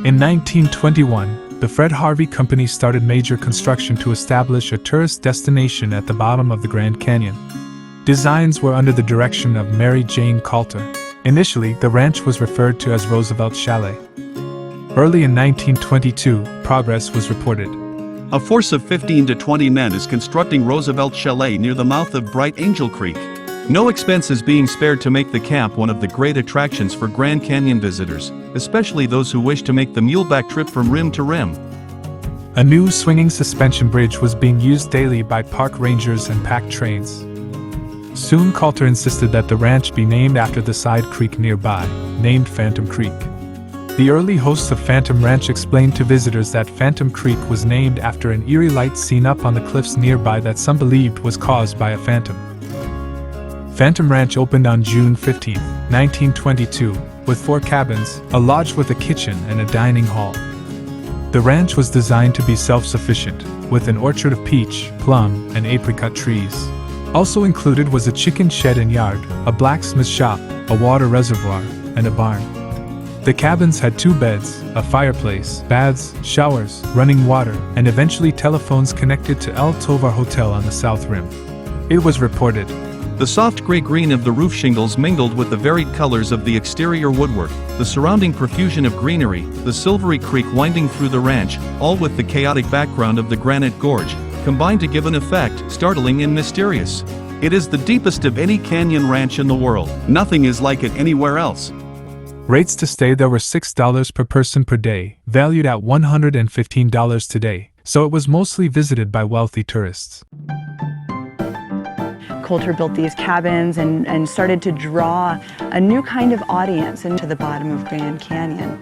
In 1921, the Fred Harvey Company started major construction to establish a tourist destination at the bottom of the Grand Canyon. Designs were under the direction of Mary Jane Coulter. Initially, the ranch was referred to as Roosevelt Chalet. Early in 1922, progress was reported. A force of 15 to 20 men is constructing Roosevelt Chalet near the mouth of Bright Angel Creek. No expense is being spared to make the camp one of the great attractions for Grand Canyon visitors, especially those who wish to make the muleback trip from rim to rim. A new swinging suspension bridge was being used daily by park rangers and pack trains. Soon Coulter insisted that the ranch be named after the side creek nearby, named Phantom Creek. The early hosts of Phantom Ranch explained to visitors that Phantom Creek was named after an eerie light seen up on the cliffs nearby that some believed was caused by a phantom. Phantom Ranch opened on June 15, 1922, with 4 cabins, a lodge with a kitchen and a dining hall. The ranch was designed to be self-sufficient, with an orchard of peach, plum, and apricot trees. Also included was a chicken shed and yard, a blacksmith shop, a water reservoir, and a barn. The cabins had 2 beds, a fireplace, baths, showers, running water, and eventually telephones connected to El Tovar Hotel on the South Rim. It was reported, The soft gray-green of the roof shingles mingled with the varied colors of the exterior woodwork, the surrounding profusion of greenery, the silvery creek winding through the ranch, all with the chaotic background of the granite gorge, combined to give an effect startling and mysterious. It is the deepest of any canyon ranch in the world. Nothing is like it anywhere else. Rates to stay there were $6 per person per day, valued at $115 today, so it was mostly visited by wealthy tourists. Coulter built these cabins and started to draw a new kind of audience into the bottom of Grand Canyon.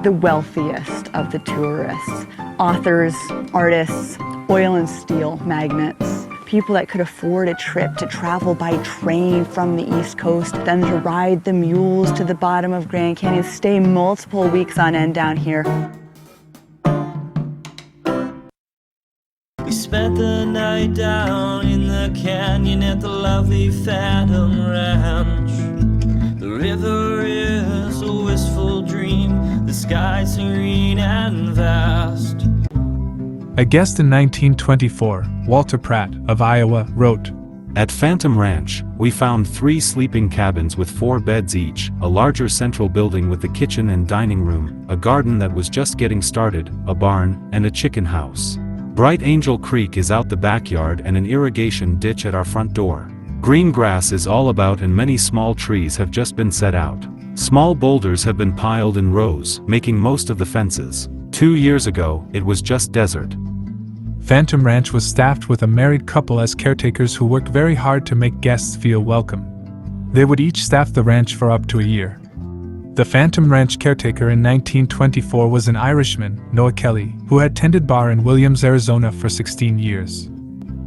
The wealthiest of the tourists, authors, artists, oil and steel magnates, people that could afford a trip to travel by train from the East Coast, then to ride the mules to the bottom of Grand Canyon, stay multiple weeks on end down here. We spent the night down in the canyon at the lovely Phantom Ranch. The river is a wistful dream, the sky serene and vast. A guest in 1924, Walter Pratt, of Iowa, wrote, At Phantom Ranch, we found 3 sleeping cabins with 4 beds each, a larger central building with a kitchen and dining room, a garden that was just getting started, a barn, and a chicken house. Bright Angel Creek is out the backyard and an irrigation ditch at our front door. Green grass is all about and many small trees have just been set out. Small boulders have been piled in rows, making most of the fences. 2 years ago, it was just desert. Phantom Ranch was staffed with a married couple as caretakers who worked very hard to make guests feel welcome. They would each staff the ranch for up to a year. The Phantom Ranch caretaker in 1924 was an Irishman, Noah Kelly, who had tended bar in Williams, Arizona for 16 years.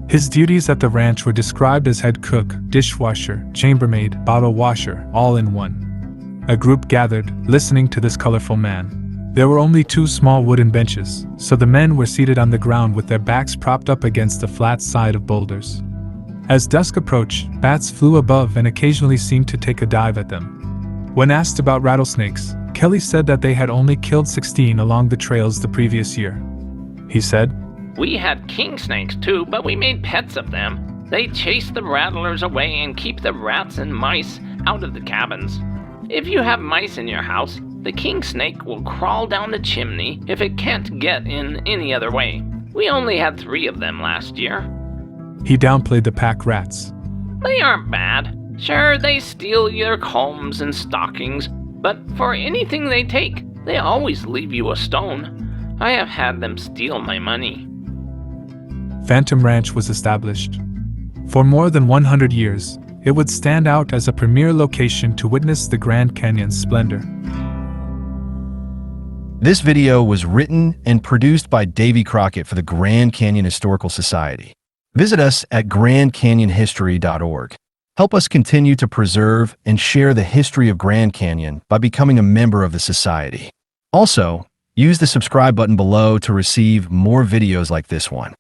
His duties at the ranch were described as head cook, dishwasher, chambermaid, bottle washer, all in one. A group gathered, listening to this colorful man. There were only 2 small wooden benches, so the men were seated on the ground with their backs propped up against the flat side of boulders. As dusk approached, bats flew above and occasionally seemed to take a dive at them. When asked about rattlesnakes, Kelly said that they had only killed 16 along the trails the previous year. He said, We had king snakes too, but we made pets of them. They chase the rattlers away and keep the rats and mice out of the cabins. If you have mice in your house, the king snake will crawl down the chimney if it can't get in any other way. We only had 3 of them last year. He downplayed the pack rats. They aren't bad. Sure, they steal your combs and stockings, but for anything they take, they always leave you a stone. I have had them steal my money. Phantom Ranch was established. For more than 100 years, it would stand out as a premier location to witness the Grand Canyon's splendor. This video was written and produced by Davy Crockett for the Grand Canyon Historical Society. Visit us at grandcanyonhistory.org. Help us continue to preserve and share the history of Grand Canyon by becoming a member of the Society. Also, use the subscribe button below to receive more videos like this one.